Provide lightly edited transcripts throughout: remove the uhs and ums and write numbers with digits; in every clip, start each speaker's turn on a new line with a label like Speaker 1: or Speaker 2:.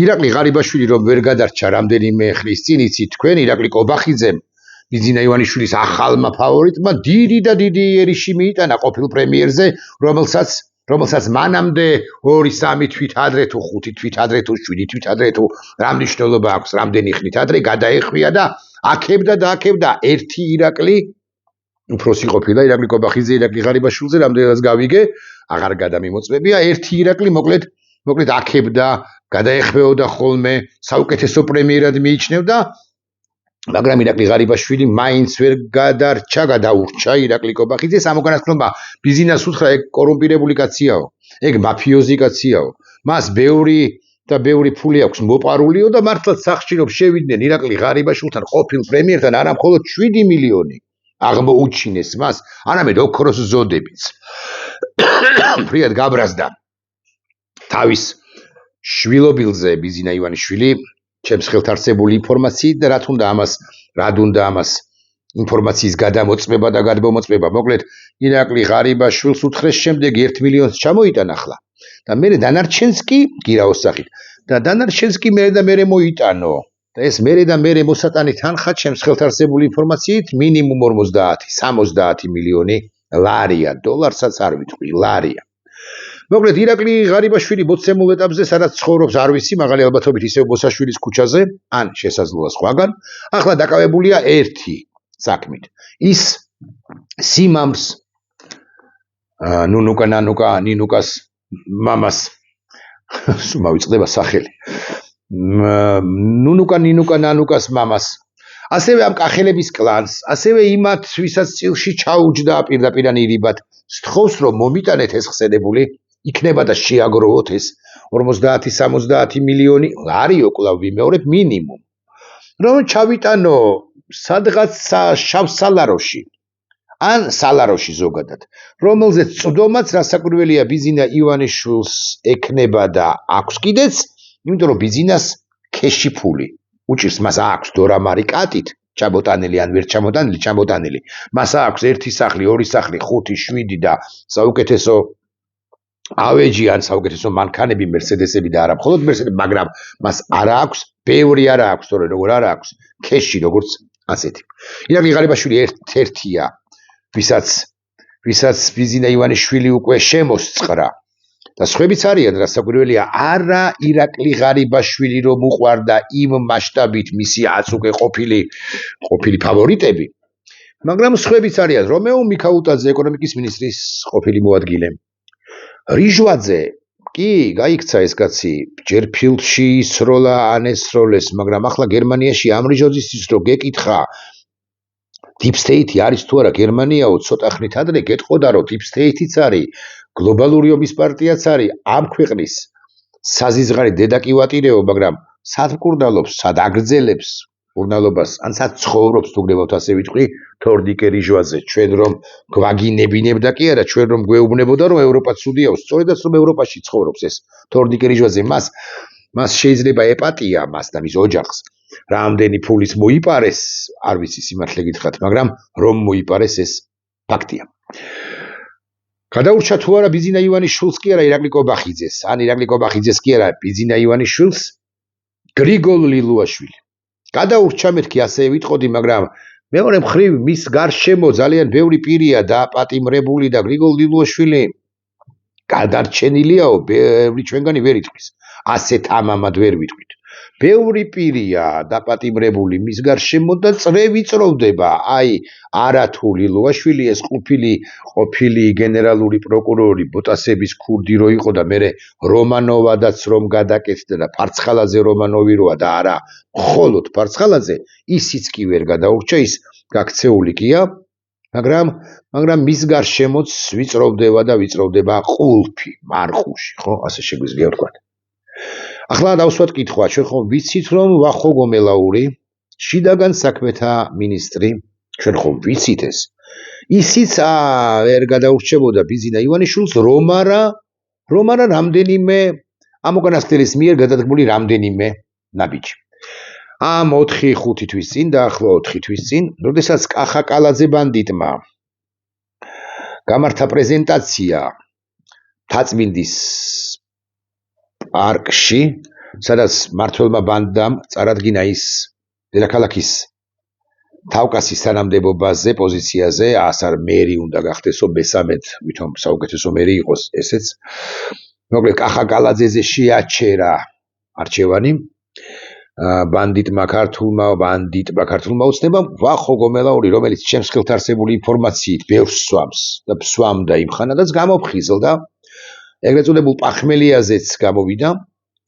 Speaker 1: ირაკლი ღარიბაშვილი რომ ვერ გადარჩა რამდენიმე ხნის წინ იცით თქვენ ირაკლი კობახიძემ ბიძინა ივანიშვილის ახალმა ფავორიტმა დიდი და დიდი იერიში მიიტანა ყოფილ პრემიერზე რომელსაც მანამდე 2-3 თვით ადრე თუ 5 თვით ადრე თუ 7 თვით ადრე თუ რა მნიშვნელობა აქვს რამდენი ხნით ადრე გადაეხვია და აქებდა ერთი ირაკლი უფროსი ყოფილა ირაკლი კობახიძე ირაკლი ღარიბაშვილზე რამდენადაც გავიგე აღარ გადამიმოწმებია ერთი ირაკლი მოკლედ აქებდა გადაეხვეოდა ხოლმე საუკეთესო პრემიერად მიიჩნევდა მაგრამ ირაკლი ღარიბაშვილი მაინც ვერ გადაურჩა ირაკლი კობახიძეს ამ უკანასკნელმა ბიზნესს უთხრა ეგ კორუმპირებული კაციაო ეგ მაფიოზი კაციაო მას ბევრი ფული აქვს მოპარულიო და მართლაც სახში რომ შევიდნენ ირაკლი ღარიბაშვილთან ყოფილ პრემიერთან არა მხოლოდ 7 მილიონი აღმოუჩინეს მას არამედ ოქროს ზოდებიც ფრიად გაბრაზდა თავის შვილობილზე ბიზინა ივანიშვილი ჩემს ხელთ არსებული ინფორმაციით და რა თუნდა ამას ინფორმაციის გადამოწმება და გადმომოწმება მოკლედ ირაკლი ღარიბაშვილს უთხრეს შემდეგ 1 მილიონს ჩამოიტანა ახლა და მე დანარჩენს კი გირაოს სახით და დანარჩენს კი მე მოიტანო და ეს მე მოსატანი თანხა ჩემს ხელთ არსებული ინფორმაციით მინიმუმ 50-60 მილიონი ლარია დოლარსაც არ ვიტყვი ლარია მოკლედ ირაკლი ღარიბაშვილი მოცემულ ეტაპზე სადაც ცხოვრობს არ ვიცი მაღალი ალბათობით ისევ ბოსაშვილის ქუჩაზე ან შესაძლოა სხვაგან ახლა დაკავებულია ერთი საქმით ის სიმამს ნინუკას მამას მოვიწყდება სახელი ნინუკას მამას ასევე ამ კახელების კლანს ასევე იმათ ვისაც წილში ჩაუჯდა პირდაპირანირიბად სთხოვს რომ მომიტანეთ ეს ხსენებული იქნება და შეაგროვოთ ეს 50-60 მილიონი ლარიო კვლავ ვიმეორებ მინიმუმ რომ ჩავიტანო სადღაც შავსალაროში ან სალაროში ზოგადად რომელზეც წვდომაც რასაკვირველია ბიზინა ივანიშვილს ექნება და აქვს კიდეც იმიტომ რომ ბიზინას ქეში ფული უჭირს მას აქვს დორამარი კატით ჩამოტანილი ან ვერ ჩამოტანილი მას აქვს 1 სახლი 2 სახლი 5 7 და საუკეთესო ავეჯი ან საუკეთესო მანქანები მერსედესები და არა მხოლოდ მერსედესები მაგრამ მას არა აქვს ბევრი არა აქვს თორე როგორ არა აქვს ქეში როგორც ასეთი ირაკლი ღარიბაშვილი ერთ-ერთია ვისაც ბიზინა ივანიშვილი უკვე შემოსწრა და სხვებიც არიან რასაკვირველია არა ირაკლი ღარიბაშვილი რომ უყვარდა იმ მასშტაბით მისი აწუկე ყოფილი ფავორიტები მაგრამ სხვებიც არიან რომეო მიქაუტაძე ეკონომიკის მინისტრის ყოფილი მოადგილე რიჟვაძე კი გაიქცა ეს კაცი ჯერ ფილმში ისროლა ან ესროლეს მაგრამ ახლა გერმანიაში ამ რიჟვაძისთვის რო გეკითხა Deep State არის თუ არა გერმანიაო ცოტა ხნით ადრე გეტყოდა რომ Deep State-იც არის გლობალური ომის პარტიაც არის ამ ქვეყნის საზიზღარი დედაკივატირეო მაგრამ სად მკურნალობს სად აგრძელებს მკურნალობას ან სად ცხოვრობს თუ გნებავთ ასე ვიტყვი თორნიკე რიჟვაძე ჩვენ რომ გვაგინებინებდა კი არა ჩვენ რომ გვეუბნებოდა რომ ევროპა ცუდიაო სწორედაც რომ ევროპაში ცხოვრობს ეს თორნიკე რიჟვაძე მას შეიძლება ეპატია მას და მის ოჯახს რამდენი ფულის მოიპარეს არ ვიცი სიმართლე გითხრათ მაგრამ რომ მოიპარეს ეს ფაქტია გადაურჩა თუ არა ბიზინა ივანიშვილს კი არა ირაკლი კობახიძეს ან ირაკლი კობახიძეს კი არა ბიზინა ივანიშვილს გრიგოლ ლილუაშვილი გადაურჩა მეთქი ასე ვიტყოდი მაგრამ მეორე მხრივ მის გარშემო ძალიან ბევრი პირია დაპატიმრებული და გრიგოლ ლილუაშვილი გადარჩენილიაო ბევრი ჩვენგანი ვერ იტყვის ასეთ ამამად ვერ ვიტყვით ბევრი პირია დაპატიმრებული მის გარშემო და წრევი წროვდება აი არა თუ ლილუაშვილი ეს ყოფილი გენერალური პროკურორი ბოტასების ქურდი რო იყო და მე რომანოვადაც რომ გადაკეთდა და ფარცხალაძე რომანოვი როა და არა მხოლოდ ფარცხალაძე ისიც კი ვერ გადაურჩა ის გაქცეული კია მაგრამ მის გარშემოც ვიწროვდება ყულფი მარხუში ხო ასე შეგვიძლია ვთქვა ახლა დავსვათ კითხვა ჩვენ ხომ ვიცით რომ ვახო გომელაური შიდაგან საქმეთა მინისტრი ჩვენ ხომ ვიცით ეს ისიც ვერ გადაურჩებოდა ბიზინა ივანიშვილს რომ არა რამდენიმე ამ უკანასკნელის მიერ გადადგმული რამდენიმე ნაბიჯი ამ 4-5 თვის წინ და ახლა 4 თვის წინ როდესაც კახა კალაძე ბანდიტმა გამართა პრეზენტაცია თაწმინდის პარკში სადაც მმართველმა ბანდამ წარადგინა ის დედაქალაქის თავკაცის თანამდებობაზე, პოზიციაზე, ასარ მერი უნდა გახდესო, მესამედ ვითომ საუკეთესო მერი იყოს ესეც. მოკლედ კახა კალაძეზე შეაჩერა არჩევანი ბანდიტმა ქართულმა უცნებამ ვახო გომელაური, რომელიც ჩემს ხელთ არსებული ინფორმაციით ბევრს სვამს და ფსვამდა იმ ხანადაც გამოფხიზლდა. ეგრეთ წოდებულ პახმელიაზეც გამოვიდა.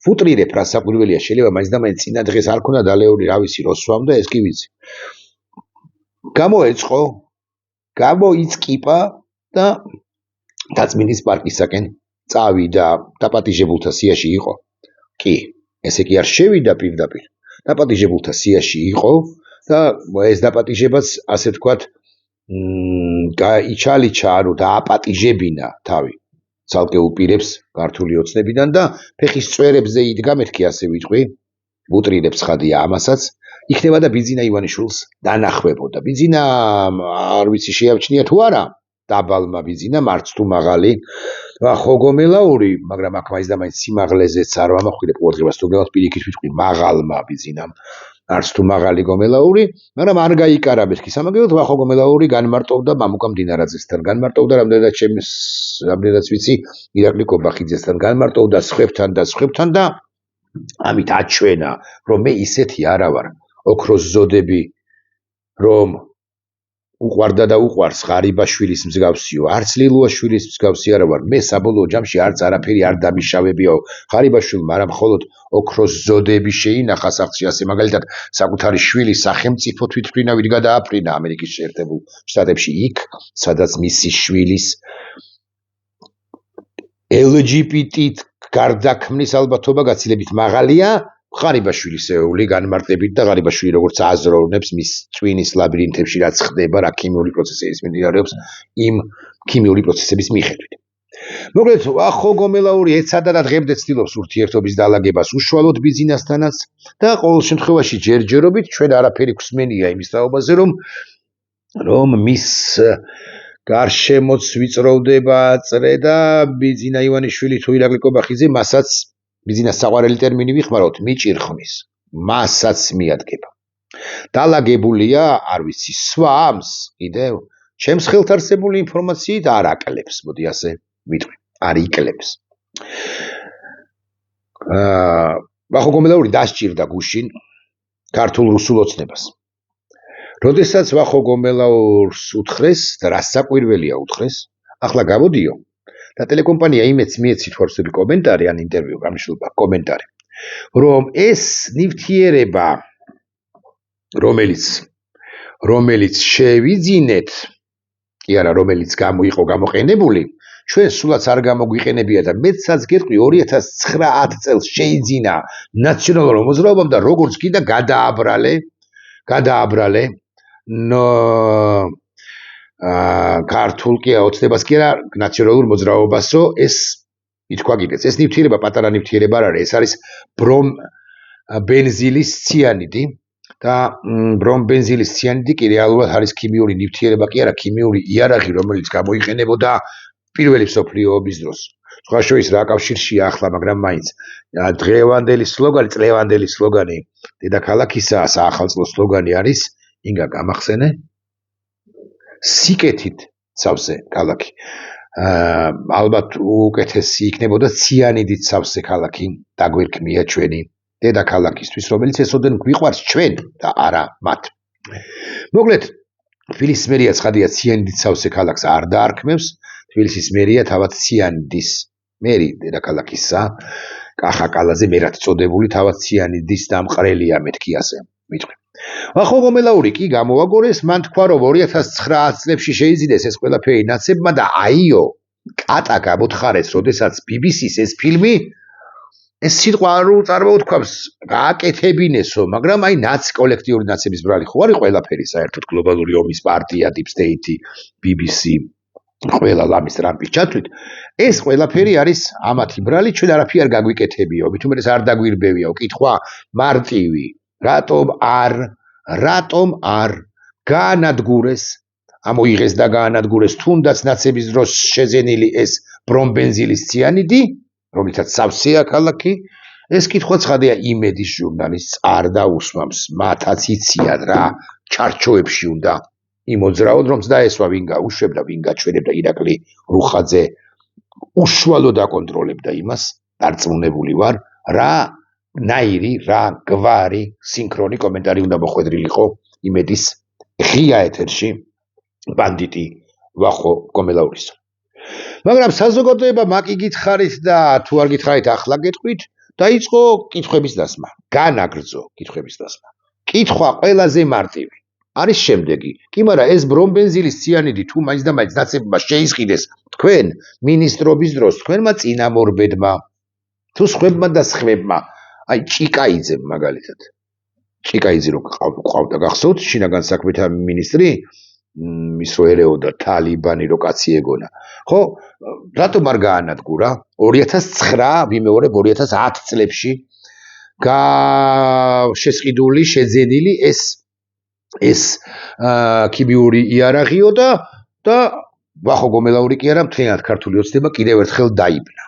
Speaker 1: ვუტრირებ რა საკვირველია, შეიძლება მაინც და მაინც წინა დღეს არ ქონდა დალეული რა ვიცი რო სვამდა, ეს კი ვიცი. გამოეწყო, გამოიწკიპა და დაწმინდის პარკისაკენ წავიდა, დაპატიჟებულთა სიაში იყო. კი, ესე კი არ შევიდა პირდაპირ. დაპატიჟებულთა სიაში იყო და ეს დაპატიჟებაც ასე ვთქვათ, იჩალიჩა, ანუ დააპატიჟებინა თავი ცალკეულ პირებს ქართული ოცნებიდან და ფეხის წვერებზე იდგა, მეთქი ასე ვიტყვი, ვუტრირებს ხადია ამასაც. იქნება და ბიძინა ივანიშვილს დანახვებოდა. ბიძინა არ ვიცი შეამჩნია თუ არა, დაბალმა ბიძინა, მარც თუ მაღალი. ხო გომელაური, მაგრამ აქ მაინც და მაინც სიმაღლეზეც არ ვამახვილებ ყურადღებას, თუნდაც პირიქით ვიტყვი მაღალმა ბიძინამ, არც თუ მაღალი გომელაური, მაგრამ არ გაიკარა მეთქი სამაგეროდ. ვახო გომელაური განმარტოვდა მამუკა მდინარაძესთან, განმარტოვდა რამდენადაც ვიცი, ირაკლი კობახიძესთან, განმარტოვდა სხვებთან და ამით აჩვენა, რომ მე ისეთი არა ვარ. ოქროს ზოდები, რომ უყვარდა და უყვარს ღარიბაშვილის მსგავსიო, არც ლილუაშვილის მსგავსი არა ვარ. მე საბოლოო ჯამში არც არაფერი არ დამიშავებიაო. ღარიბაშვილმა არა მხოლოდ ოქროს ზოდები შეინახა სახლში, ასე მაგალითად საკუთარი შვილის სახელმწიფო თვითმფრინავით გადააფრინა ამერიკის შეერთებულ შტატებში, იქ, სადაც მისი შვილის LGBT გარდაქმნის ალბათობა გაცილებით მაღალია. ღარიბაშვილისეული განმარტებით და ღარიბაშვილი როგორც აზროვნებს მის წვინის ლაბირინთებში რაც ხდება, რა ქიმიური პროცესების მიმდინარეობს იმ ქიმიური პროცესების მიხედვით. მოკლედ, ვახო გომელაური ეცადა და დღემდე ცდილობს ურთიერთობის დალაგებას უშუალოდ ბიძინასთანაც და ყოველ შემთხვევაში ჯერჯერობით ჩვენ არაფერი გვსმენია იმის თაობაზე, რომ მის გარშემოც ვიწროვდება წრე და ბიძინა ივანიშვილი თუ ირაკლი კობახიძე მასაც ბიძინას საყვარელი ტერმინი ვიხმაროთ, მიჭირხმის, მასაც მიადგება. დალაგებულია, არ ვიცი, სვამს კიდევ, ჩემს ხელთ არსებული ინფორმაციით არ აკლებს, მოდი ასე ვიტყვი, არ იკლებს. ვახო გომელაური დასჭირდა გუშინ ქართულ რუსულ ოცნებას. როდესაც ვახო გომელაურს უთხრეს და რა საკვირველია უთხრეს, ახლა გამოდიო და ტელეკომპანია იმეც მიეცით ვარსები კომენტარი ან ინტერვიუ გამიშვილება კომენტარი, რომ ეს ნივთიერება, რომელიც შევიძინეთ, კი არა, რომელიც იყო გამოყენებული, ჩვენ სულაც არ გამოგვიყენებია და მეცაც გეტყვი 2009 წელს შეიძინა ნაციონალურ მოძრაობამ და როგორც კიდე გადააბრალე ქართულ კი ოცნებას კი არა ნაციონალურ მოძრაობასო, ეს ითქვა კიდეც. ეს ნივთიერება პატარა ნივთიერება არ არის, ეს არის ბრომბენზილის ციანიდი და ბრომბენზილის ციანიდი კი რეალურად არის ქიმიური ნივთიერება კი არა, ქიმიური იარაღი, რომელიც გამოიყენებოდა პირველი მსოფლიო ომის დროს. სხვა შორის რა კავშირშია ახლა, მაგრამ მაინც დღევანდელი სლოგანი დედაქალაქისა საახალწლო სლოგანი არის, ინგა გამახსენე, სიკეთით სავსე ქალაქი. ალბათ უკეთესი იქნებოდა ციანიდით სავსე ქალაქი დაგვირქმია ჩვენი დედაქალაქისთვის, რომელიც ესოდენ გვიყვარს ჩვენ და არა მათ. მოკლედ, თბილისის მერია ცხადია ციანიდით სავსე ქალაქს არ დაარქმევს, თბილისის მერია თავად ციანიდის მერი დედაქალაქისა, კახა კალაძე მერად წოდებული თავად ციანიდის დამყრელია, მეთქი ასე ვიტყვი. ვახო გომელაური კი გამოაგორეს, მან თქვა, რომ 2009 წლებში შეიძინეს ეს ყველაფერი ნაცებმა და აიო, კატა გამოთხარეს, როდესაც BBC-ს ეს ფილმი, ეს სიტყვა არ წარმოუთქვამს, გააკეთებინესო, მაგრამ აი კოლექტიური ნაცების ბრალი ხო არის ყველაფერი საერთოდ გლობალური ომის პარტია, Deep State, BBC, ყველა ლამის ტრამპის ჩათვლით, ეს ყველაფერი არის ამათი ბრალი, ჩვენ არაფერი არ გაგვიკეთებიო, მით უმეტეს არ დაგვირბევიო, კითხვა მარტივი. რატომ არ გაანადგურეს, ამოიღეს და გაანადგურეს თუნდაც ნაცების დროს შეძენილი ეს ბრომბენზილის ციანიდი, რომელიცაც სავსეა ქალაქი, ეს კითხვა ცხადია იმედის ჟურნალის არ დაუსვამს, მათაც იციან რა ჩარჩოებში უნდა იმოძრაოდ, რომ დაესვა ვინ გაუშვებდა, ვინ გაჩვენებდა ირაკლი რუხაძე უშუალოდ აკონტროლებდა იმას, დარწმუნებული ვარ, რა ნაირი, რა გვარი სინქრონი კომენტარი უნდა მოხვედრილიყო იმედის ღია ეთერში ბანდიტი ვახო გომელაურისო. მაგრამ საზოგადოება მაკი გითხარით და თუ არ გითხარით ახლა გეტყვით, დაიწყო კითხვების დასმა, განაგრძო კითხვების დასმა. კითხვა ყველაზე მარტივი არის შემდეგი. კი, მაგრამ ეს ბრომბენზილის ციანიდი თუ მაინც და მაინც ნაცებმა შეისყიდეს თქვენ მინისტრობის დროს, თქვენმა წინამორბედმა, თუ სხვებმა და სხვებმა, აი ჭიკაიძემ მაგალითად. ჭიკაიძე რო ყავდა გახსოვთ, შინაგან საქმეთა მინისტრი, ის რო ერეოდა თალიბანი რო კაცი ეგონა. ხო, რატომ არ გაანადგურა 2009, ვიმეორებ 2010 წლებში შესყიდული, შეძენილი ეს ქიმიური იარაღიო და ვახო გომელაური კი არა, მთლიანად ქართული ოცნება კიდევ ერთხელ დაიბნა.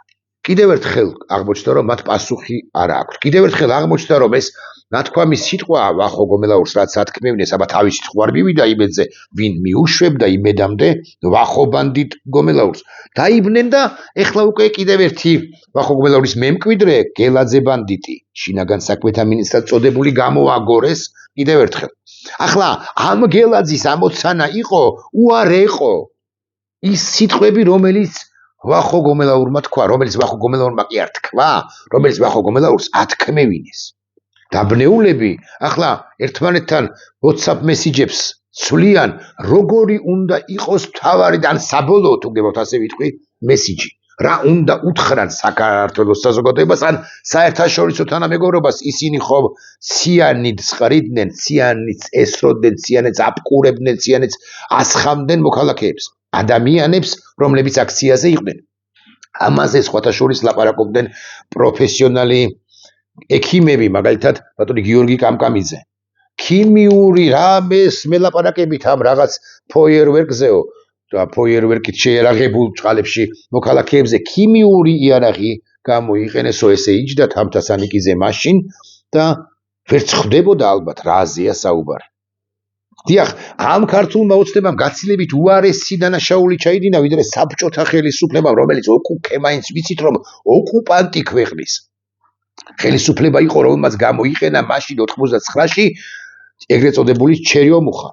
Speaker 1: კიდევ ერთხელ აღმოჩნდა, რომ მათ პასუხი არ აქვს. კიდევ ერთხელ აღმოჩნდა, რომ ეს ნათქვამი სიტყვა ვახო გომელაურს რაც ათქმევინეს, აბა თავის სიტყვა არ მივიდა იმედზე, ვინ მიუშვებდა იმედამდე ვახო ბანდიტ გომელაურს. დაიბნენ და ეხლა უკვე კიდევ ერთი ვახო გომელაურის მემკვიდრე გელაძე ბანდიტი, შინაგან საქმეთა მინისტრად წოდებული გამოაგორეს კიდევ ერთხელ. ახლა ამ გელაძის ამოცანა იყო უარეყო ის სიტყვები, რომელიც ვახო გომელაურმა თქვა, რომელიც ვახო გომელაურმა კი არ თქვა, რომელიც ვახო გომელაურს ათქმევინეს. დაბნეულები ახლა ერთმანეთთან WhatsApp მესიჯებს ცვლიან, როგორი უნდა იყოს მთავარი და ან საბოლოო თუ გდებავთ ასე ვიტყვი მესიჯი. რა უნდა უთხრან საქართველოს საზოგადოებას ან საერთაშორისო თანამეგობრობას, ისინი ხო ციანიდს ყრიდნენ, ციანიდს ესროდნენ, ციანიდს აპყურებდნენ, ციანიდს ასხამდნენ მოქალაქეებს, ადამიანებს, რომლებიც აქციაზე იყვნენ. ამაზე სხვათა შორის ლაპარაკობდნენ პროფესიონალი ექიმები, მაგალითად ბატონი გიორგი კამკამიძე. ქიმიური რამეს მელაპარაკებით ამ რაღაც ფოიერვერკზეო და ფოიერვერკით შეერაღებულ წყალებში მოქალაქეებზე ქიმიური იარაღი გამოიყენესო, ესე იჯდა თამთა სანიკიძე მაშინ და ვერც ხვდებოდა ალბათ რა აზია საუბარი. დიახ, ამ ქართულმა ოცნებამ გაცილებით უარესი დანაშაული ჩაიდინა, ვიდრე საბჭოთა ხელისუფლებამ, რომელიც მაინც ვიცით, რომ ოკუპანტი ქვეყნის ხელისუფლება იყო, რომელმაც გამოიყენა მაშინ 89-ში ეგრეთ წოდებული ჩერიომუხა.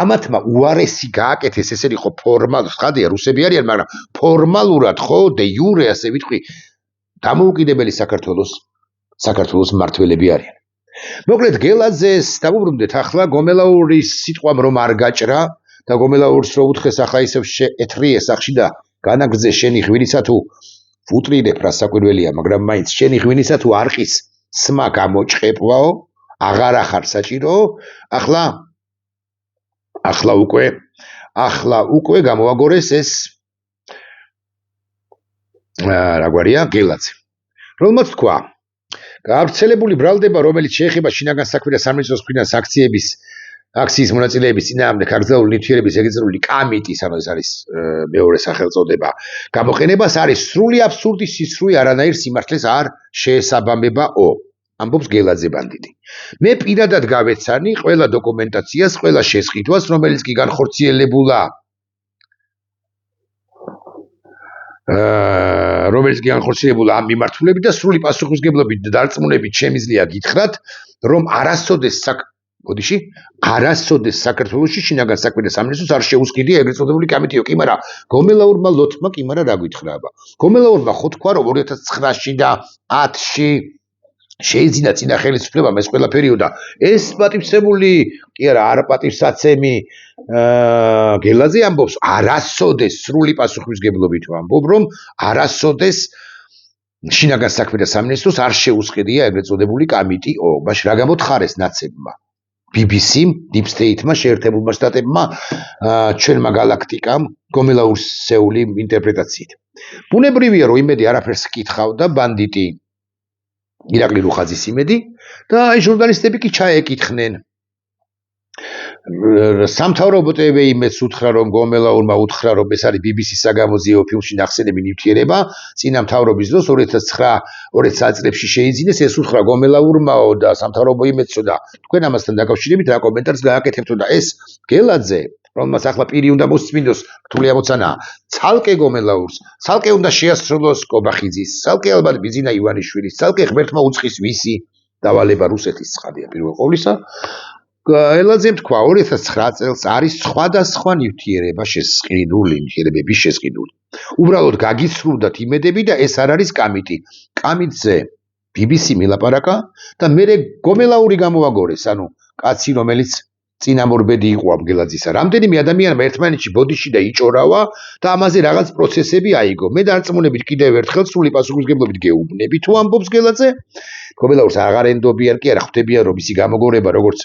Speaker 1: ამათმა უარესი გააკეთეს, ესე იყო ფორმალურად, ხადია რუსები არიან, მაგრამ ფორმალურად ხო დე იურე ასე ვიტყვი, დამოუკიდებელი საქართველოს მმართველები არიან. მოკლედ გელაძეს დავუბრუნდეთ ახლა გომელაურის სიტყვამ რომ არ გაჭრა და გომელაურს რო უთხრეს ახლა ისევ ეთრიე სახში და განაგრძე შენი ღვინისა თუ ვუტრირებ რა საკვირველია, მაგრამ მაინც შენი ღვინისა თუ არყის სმა გამოჭყეპვაო, აღარ ახარ საჭირო, ახლა უკვე გამოაგორეს ეს რა გვარია გელაძე. რომელმაც თქვა, გავრცელებული ბრალდება, რომელიც შეეხება შინაგან საქმეთა სამინისტროს მხრიდან აქციის მონაწილეების წინააღმდეგ აკრძალული ნივთიერების რეგისტრული კამიტის, ანუ ეს არის მეორე სახელწოდება, გამოყენებას არის სრული აბსურდი, სისხლი არანაირ სიმართლეს არ შეესაბამებაო. ამბობს გელაძე ბანდიტი. მე პირადად გავეცანი ყველა დოკუმენტაციას, ყველა შესყიდვას, რომელიც კი განხორციელებულა ამ მიმართულებით და სრული პასუხისმგებლობით და დარწმუნებით შემიძლია გითხრათ, რომ არასოდეს საქართველოში შინაგან საქმეთა სამინისტროს არ შეუსყიდია ეგრეთ წოდებული კამიტიო. კი, მაგრამ გომელაურმა ლოთმა კი მაგრამ რა გითხრა აბა. გომელაურმა ხო თქვა, რომ 2009-ში და 10-ში შეიძინა წინა ხელისუფლებამ ეს ყველა პერიოდა. ეს პატივცემული კი არა, არ პატივსაცემი გელაძე ამბობს, არასოდეს სრული პასუხისმგებლობით ვამბობ, რომ არასოდეს შინაგან საქმეთა სამინისტროს არ შეუსყიდია ეგრეთ წოდებული კამიტიო. მაშინ რა გამოთხარეს ნაცებმა? BBC-მ, Deep State-მა, შეერთებულმა შტატებმა, ჩვენმა galaktikam გომელაურსეული ინტერპრეტაციით. ბუნებრივია, რომ იმედი არაფერს კითხავდა ბანდიტი ირაკლი რუხაძის იმედი და აი ჟურნალისტები კი ჩაეკითხნენ. სამთავრობო TV იმედს უთხრა, რომ გომელაურმა უთხრა, რომ ეს არის BBC-ს საგამოძიებო ფილმში ნახსენები ნივთიერება, წინა მთავრობის დროს 2009-2010 წლებში შეიძინეს, ეს უთხრა გომელაურმაო და სამთავრობო იმედსო და თქვენ ამასთან დაკავშირებით რა კომენტარს გააკეთებთო და ეს გელაძე, რომელმაც ახლა პირი უნდა მოსწმინდოს, რთული ამოცანაა, ცალკე გომელაურს, ცალკე უნდა შეასრულოს კობახიძის, ცალკე ალბათ ბიძინა ივანიშვილის, ცალკე ღმერთმა უცხის ვისი დავალება რუსეთის ცხადია პირველ ყოვლისა. ელაძემ თქვა 2009 წელს არის სხვადასხვა ნივთიერებები შესყიდული. უბრალოდ გაგიცრუვდათ იმედები და ეს არ არის კამიტი. კამიტზე BBC მილაპარაკა და მე გომელაური გამოვაგორეს, ანუ კაცი რომელიც წინამორბედი იყო ამ გელაძისა. რამდენიმე ადამიანმა ერთმანეთში ბოდიში და იჭორავა და ამაზე რაღაც პროცესები აიგო. მე დარწმუნებით კიდევ ერთხელ სრული პასუხისმგებლობით გეუბნები თუ ამბობს გელაძე, გომელაურს აღარ ენდობიან კი არა ხვდებიან რომ ისი გამოგორება როგორც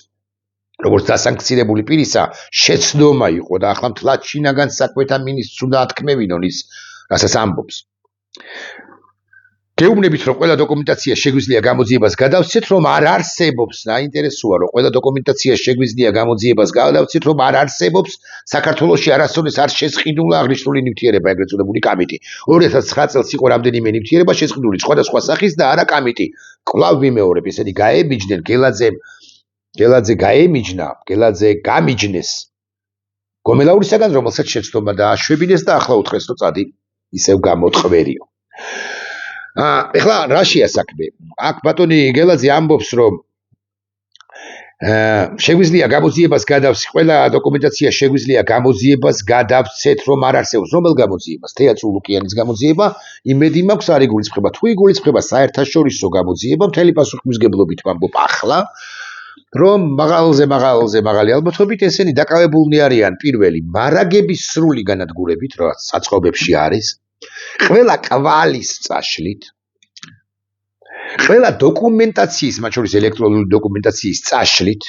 Speaker 1: დასანქცირებული პირისა შეცდომა იყო და ახლა მთლად შინაგან საქმეთა მინისტრს უნდა ათქმევინონ ის რასაც ამბობს. გეუბნებით რომ ყველა დოკუმენტაცია შეგვიძლია გამოძიებას გადავცეთ, რომ არ არსებობს, საინტერესოა რომ ყველა დოკუმენტაცია შეგვიძლია გამოძიებას გადავცეთ, რომ არ არსებობს საქართველოში არასოდეს არ შესყიდულა აღნიშნული ნივთიერება, ეგრეთ წოდებული კამიტი. 2009 წელს იყო რამდენიმე ნივთიერება შესყიდული სხვადასხვა სახის და არა კამიტი. კვლავ ვიმეორებ, ესენი გაემიჯნენ გელაძე გამიჯნეს გომელაურისაგან, რომელსაც შეცდომა დააშვებინეს და ახლა უთხრეს რომ წადი ისევ გამოტყვერიო. ეხლა რა შეასაქმე? აქ ბატონი გელაძე ამბობს რომ შეგვიძლია გამოძიებას გადავცეთ, ყველა დოკუმენტაცია შეგვიძლია გამოძიებას გადავცეთ, რომ არ არსებობს რომელ გამოძიებას? თეატრ ლუკიანის გამოძიება, იმედი მაქვს არ იგულისხმება. თუ იგულისხმება საერთაშორისო გამოძიება, მთელი პასუხისმგებლობით ვამბობ ახლა, რომ მაღალი ალბათობით ესენი დაკავებულნი არიან პირველი მარაგების სრული განადგურებით, რაც საწყობებში არის, ყველა კვალის წაშლით, ყველა დოკუმენტაციის, მათ შორის ელექტრონული დოკუმენტაციის წაშლით,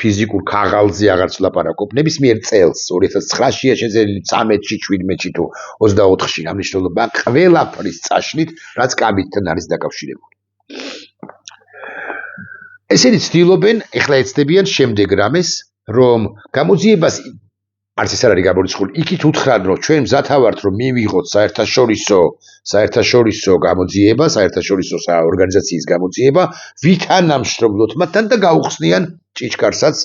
Speaker 1: ფიზიკურ ქაღალდზე აღარც ვლაპარაკობ, ნებისმიერ წელს 2009-შია შეძენილი 13-ში, 17-ში თუ 24-ში ამ მნიშვნელობა ყველაფრის წაშლით, რაც კამიტთან არის დაკავშირებული. ესენი ცდილობენ, ეხლა ეცდებიან შემდეგ რამეს, რომ გამოძიებას არც ეს არ არის გამორიცხული, იქით უთხრან, რომ ჩვენ მზათა ვართ, რომ მივიღოთ საერთაშორისო გამოძიება, საერთაშორისო ორგანიზაციის გამოძიება, ვითანამშრომლოთ მათთან და გაუხსნიან ჭიჩქარსაც,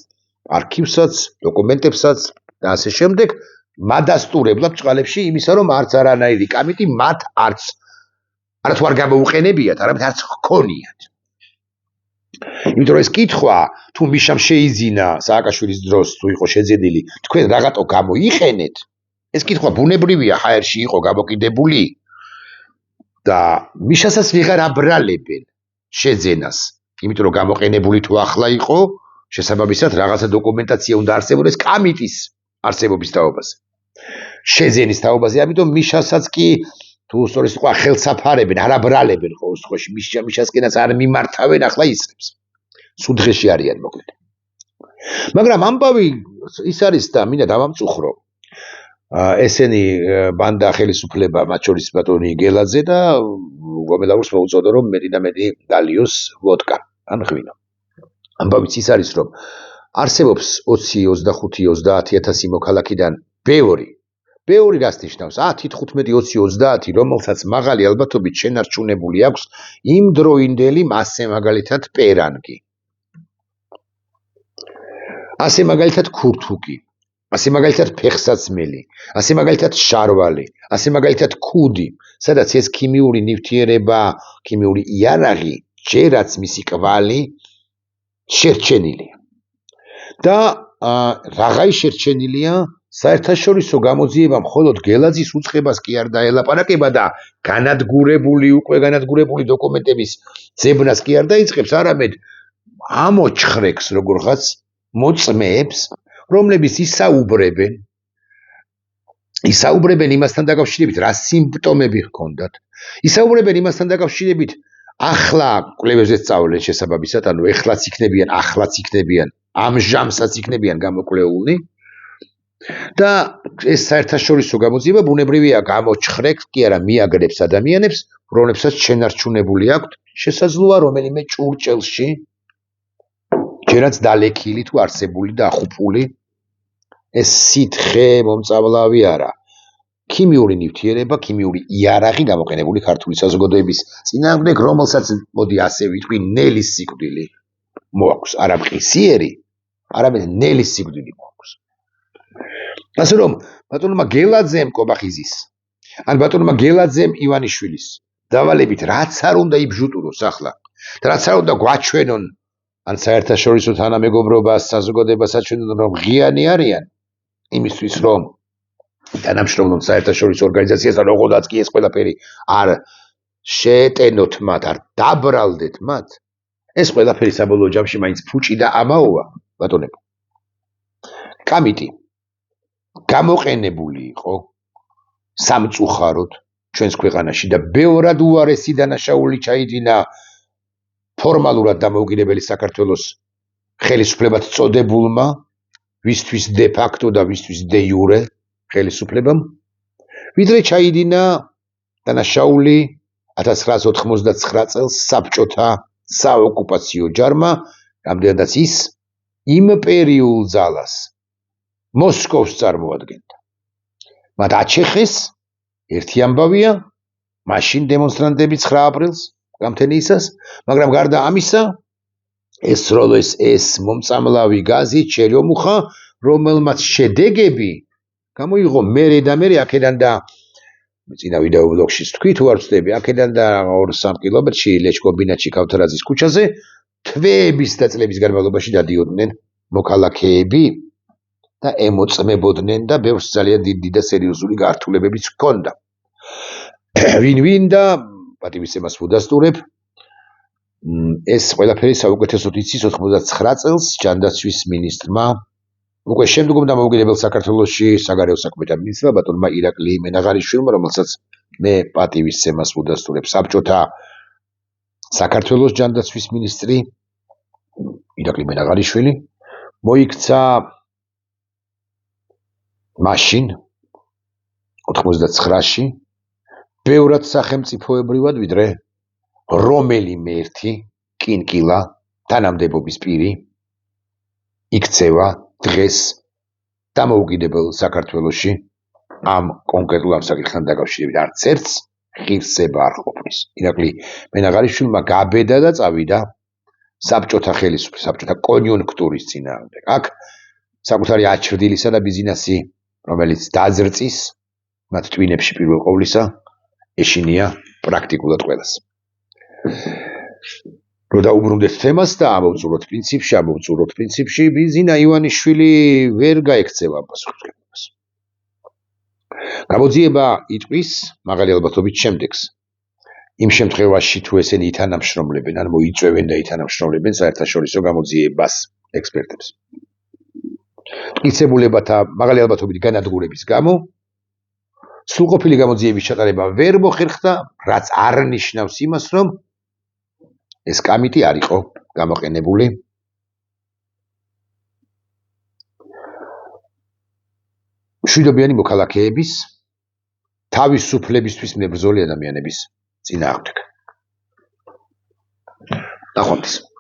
Speaker 1: არქივსაც, დოკუმენტებსაც და ასე შემდეგ, მადასტურებლად ჭყალებში იმისა, რომ არც არანაირი კამიტი მათ არც თუ არ გამოუყენებიათ, არამედ არც ჰქონიათ. იმიტომ რომ ეს კითხვა, თუ მიშამ შეიძინა სააკაშვილის დროს თუ იყო შეძენილი, თქვენ რაღაცო გამოიყენეთ, ეს კითხვა ბუნებრივია, ჰაერში იყო გამოკიდებული და მიშასაც ვეღარ აბრალებენ შეძენას, იმიტომ რომ გამოყენებული თუ ახლა იყო, შესაბამისად რაღაცა დოკუმენტაცია უნდა არსებობდეს კამიტის არსებობის თაობაზე. შეძენის თაობაზე, ამიტომ მიშასაც კი თუ სწორი სიტყვა ხელსაფარებენ, არ აბრალებენ ყოველ შემთხვევაში, მიშასკენაც არ მიმართავენ, ახლა ისრებს. სუდღეში არიან მოკლედ. მაგრამ ამბავი ის არის და მინდა დავამწუხრო. ესენი ბანდა ხელისუფლება, მათ შორის ბატონი გელაძე და გომელაურს მოუწოდო რომ მეტი გალიოს ვოდკა, ან ღვინო. ამბავიც ის არის რომ არსებობს 20, 25, 30,000 მოქალაქიდან ბევრი რას ნიშნავს 10, 15, 20, 30, რომელსაც მაღალი ალბათობით შენარჩუნებული აქვს იმ დროინდელი ასე მაგალითად პერანგი. ასე მაგალითად ქურთუკი, ასე მაგალითად ფეხსაცმელი, ასე მაგალითად შარვალი, ასე მაგალითად ქუდი, სადაც ეს ქიმიური ნივთიერება, ქიმიური იარაღი, ჯერაც მისი კვალი შერჩენილია. და რაღაი შერჩენილია საერთაშორისო გამოძიება მხოლოდ გელაძის უწყებას კი არ დაელაპარაკება და განადგურებული დოკუმენტების ძებნას კი არ დაიწყებს, არამედ ამოჩხრეკს როგორღაც მოწმეებს, რომლებიც ისაუბრებენ იმასთან დაკავშირებით, რა სიმპტომები ჰქონდათ. ისაუბრებენ იმასთან დაკავშირებით, ახლა კვლევებზე სწავლენ შესაბამისად, ანუ ახლაც იქნებიან, ამჟამსაც იქნებიან გამოკვლეულნი. და ეს საერთაშორისო გამოძიება ბუნებრივია გამოჩხრეკს კი არა მიაგრებს ადამიანებს, რომლებსაც შენარჩუნებული აქვთ შესაძლოა რომელიმე ჭურჭელში ჯერაც დალექილი თუ არსებული და ახუფული ეს სითხე მომწავლავი არა. ქიმიური ნივთიერება, ქიმიური იარაღი გამოყენებული ქართული საზოგადოების წინააღმდეგ, რომელსაც მოდი ასე ვიტყვი, ნელის სიკვდილი მოაქვს. არა მყისიერი, არამედ ნელის სიკვდილი მოაქვს. ასე რომ ბატონმა გელაძემ კობახიზის, ან ბატონმა გელაძემ ივანიშვილის დავალებით რაც არ უნდა იბჟუტუროს ახლა და რაც არ უნდა გვაჩვენონ ან საერთაშორისო თანამეგობრობას, საზოგადოებას აჩვენონ, რომ ღიანი არიან იმისთვის, რომ თანამშრომლობენ საერთაშორისო ორგანიზაციასთან, ოღონდაც კი ეს ყველაფერი არ შეეტენოთ მათ, არ დაბრალდეთ მათ, ეს ყველაფერი საბოლოო ჯამში მაინც ფუჭი და ამაოა, ბატონებო. კამიტი გამოყენებული იყო სამწუხაროდ ჩვენს ქვეყანაში და ბევრად უარესი დანაშაული ჩაიდინა ფორმალურად დამოუკიდებელი საქართველოს ხელისუფლებად წოდებულმა, ვისთვის დე ფაქტო და ვისთვის დე იურე ხელისუფლებამ, ვიდრე ჩაიდინა დანაშაული 1989 წელს საბჭოთა საოკუპაციო ჯარმა, რამდენადაც ის იმპერიულ ძალას მოსკოვს წარმოადგენდა. მათ აჩეხეს ერთი ამბავია, მაშინ დემონსტრანტები 9 აპრილს გამთენიისას, მაგრამ გარდა ამისა, ეს მომწამლავი გაზი ჩერიომუხა, რომელმაც შედეგები გამოიღო მერე და მერე აქედან და წინა ვიდეო ბლოგში თქვი თუ არ ვწდები, აქედან და 2-3 კილომეტრში ლეჩკობინათში ქავთარაძის ქუჩაზე თვეების და წლების განმავლობაში დადიოდნენ მოქალაქეები და ემოწმებოდნენ და ბევრს ძალიან დიდი და სერიოზული გართულებებიც ჰქონდა. ვინ და პატივისცემას ვუდასტურებ, ეს ყველაფერი საუკეთესოდ იცის 99 წელს ჯანდაცვის მინისტრმა, უკვე შემდგომ დამოუკიდებელ საქართველოში საგარეო საქმეთა მინისტრმა ბატონმა ირაკლი მენაღარიშვილმა, რომელსაც მე პატივისცემას ვუდასტურებ, საბჭოთა საქართველოს ჯანდაცვის მინისტრი ირაკლი მენაღარიშვილი მოიქცა მაშინ 99-ში ბევრად სახელმწიფოებრივად, ვიდრე რომელიმე ერთი კინკილა თანამდებობის პირი იქცევა დღეს დამოუკიდებელ საქართველოში ამ კონკრეტულ ამ საკითხთან დაკავშირებით. არც ერთს ღირსება არ ყოფნის. ირაკლი მენაღარიშვილმა გაბედა და წავიდა საბჭოთა ხელისუფლების, საბჭოთა კონიუნქტურის წინააღმდეგ. აქ საკუთარი აჩრდილისა და ბიზნესი, რომელიც დაძრწის მათ ტვინებში პირველ ყოვლისა, ეშინია პრაქტიკულად ყველას. რო დაუბრუნდეთ თემას და ამოვწუროთ პრინციპში, ბიზინა ივანიშვილი ვერ გაექცევა პასუხისმგებლობას. გამოძიება იტყვის მაღალი ალბათობით შემდეგს. იმ შემთხვევაში თუ ესენი ითანამშრომლებენ, ან მოიწვევენ და ითანამშრომლებენ საერთაშორისო გამოძიებას ექსპერტებს. მტკიცებულებათა მაღალი ალბათობით განადგურების გამო სრულყოფილი გამოძიების ჩატარება ვერ მოხერხდა, რაც არ ნიშნავს იმას, რომ ეს კამიტი არ იყო გამოყენებული მშვიდობიანი მოქალაქეების, თავისუფლებისთვის მებრძოლი ადამიანების წინააღმდეგ. ნახვამდის.